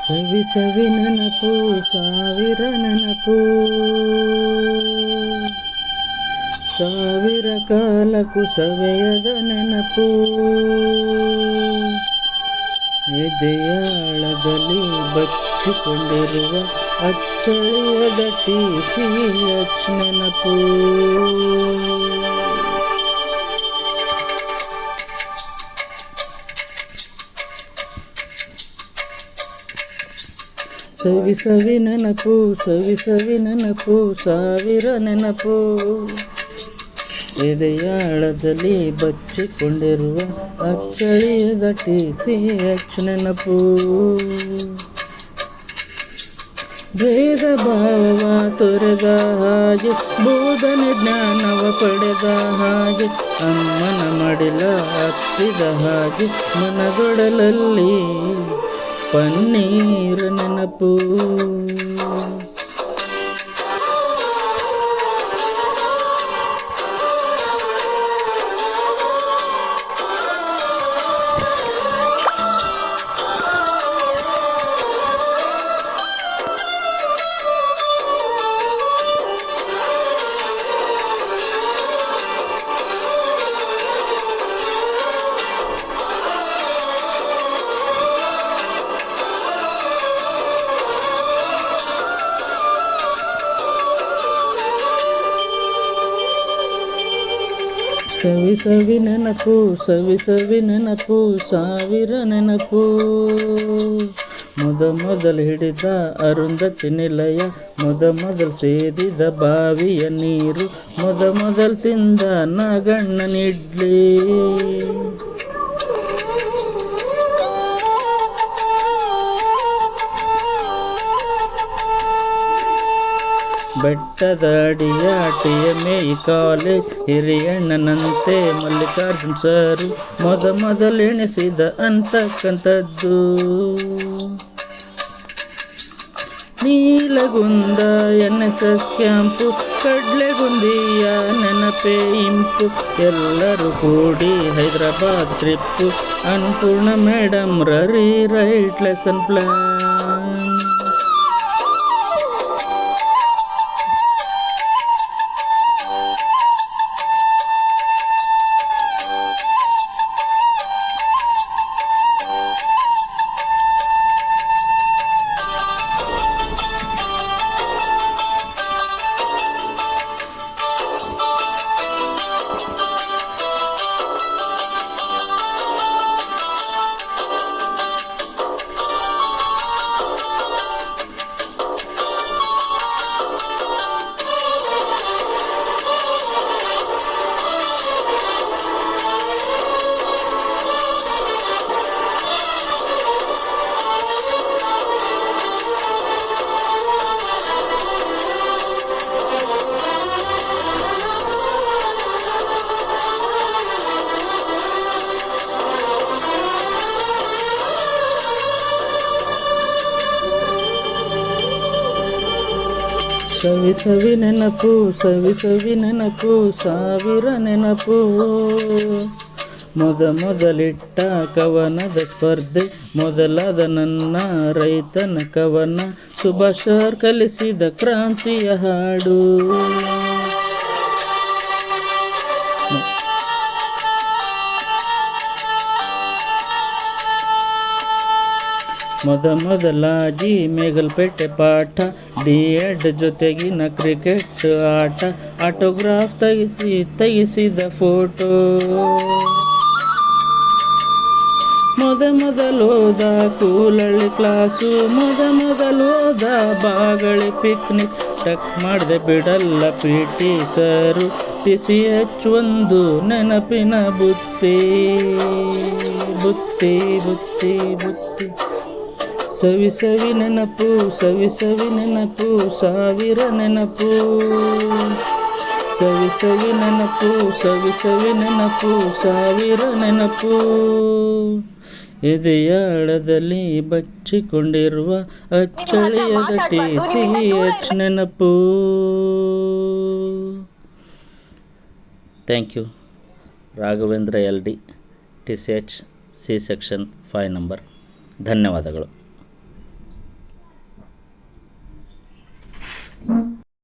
ಸವಿ ಸವಿ ನೆನಪು ಸಾವಿರ ನೆನಪು, ಸಾವಿರ ಕಾಲಕ್ಕೂ ಸವೆಯದ ನೆನಪು, ಎದೆಯಾಳದಲ್ಲಿ ಬಚ್ಚಿಕೊಂಡಿರುವ ಅಚ್ಚಳಿಯದ TCH ನೆನಪು. ಸವಿ ಸವಿ ನೆನಪು ಸವಿ ಸವಿ ನೆನಪು ಸಾವಿರ ನೆನಪು, ಎದೆಯಾಳದಲ್ಲಿ ಬಚ್ಚಿಕೊಂಡಿರುವ ಅಚ್ಚಳಿಯದ TCH ನೆನಪು. ಭೇದ ಭಾವ ತೊರೆದ ಹಾಗೆ, ಬೋಧನೆ ಜ್ಞಾನವ ಪಡೆದ ಹಾಗೆ, ಅಮ್ಮನ ಮಡಿಲ ಅಪ್ಪಿದ ಹಾಗೆ, ಮನದೊಡಲಲ್ಲಿ ಪನ್ನೀರ ನೆನಪು. ಸವಿ ಸವಿ ನೆನಪು ಸವಿ ಸವಿ ನೆನಪು ಸಾವಿರ ನೆನಪು, ಮೊದಲು ಹಿಡಿದ ಅರುಂಧತಿ ನಿಲಯ, ಮೊದಲು ಸೇದಿದ ಬಾವಿಯ ನೀರು, ಮೊದಲು ತಿಂದ ನಾಗಣ್ಣನಿಡ್ಲಿ, ಬೆಟ್ಟದ ಅಡಿಯಾಟಿಯ ಮೇಯಿ ಕಾಲೇಜ್, ಹಿರಿಯಣ್ಣನಂತೆ ಮಲ್ಲಿಕಾರ್ಜುನ್ ಸರು, ಮೊದಲು ಎಣಿಸಿದ ಅಂತಕ್ಕಂಥದ್ದು, ನೀಲಗುಂದ NSS ಕ್ಯಾಂಪು, ಕಡ್ಲೆಗುಂದಿಯ ನೆನಪೇ ಇಂಪು, ಎಲ್ಲರೂ ಕೂಡಿ Hyderabad trip, Annapurna madam write lesson plan. ಸವಿ ಸವಿ ನೆನಪು ಸವಿ ಸವಿ ನೆನಪು ಸಾವಿರ ನೆನಪು, ಮೊದಲಿಟ್ಟ ಕವನದ ಸ್ಪರ್ಧೆ, ಮೊದಲಾದ ನನ್ನ ರೈತನ ಕವನ, ಸುಭಾಷ್ ಕಲಿಸಿದ ಕ್ರಾಂತಿಯ ಹಾಡು, ಮೊದಲಾಗಿ ಮೇಗಲ್ಪೇಟೆ ಪಾಠ, D.Ed ಜೊತೆಗಿನ ಕ್ರಿಕೆಟ್ ಆಟ, ಆಟೋಗ್ರಾಫ್ ತೆಗಿಸಿದ ಫೋಟೋ, ಮೊದಲೋದ ಕೂಲಳ್ಳಿ ಕ್ಲಾಸು, ಮೊದಲೋದ ಬಾಗಳಿ ಪಿಕ್ನಿಕ್, ಟಕ್ ಮಾಡದೆ ಬಿಡಲ್ಲ PT ಸರು, TCH ಒಂದು ನೆನಪಿನ ಬುತ್ತಿ ಬುತ್ತಿ ಬುತ್ತಿ ಬುತ್ತಿ. ಸವಿ ಸವಿ ನೆನಪು ಸವಿ ಸವಿ ನೆನಪು ಸಾವಿರ ನೆನಪು, ಸವಿ ಸವಿ ನೆನಪು ಸವಿ ಸವಿ ನೆನಪು ಸಾವಿರ ನೆನಪು, ಎದೆಯಾಳದಲ್ಲಿ ಬಚ್ಚಿಕೊಂಡಿರುವ ಅಚ್ಚಳಿಯದ TCH ನೆನಪು. Thank you. Raghavendra LD TCH C section 5 number. ಧನ್ಯವಾದಗಳು.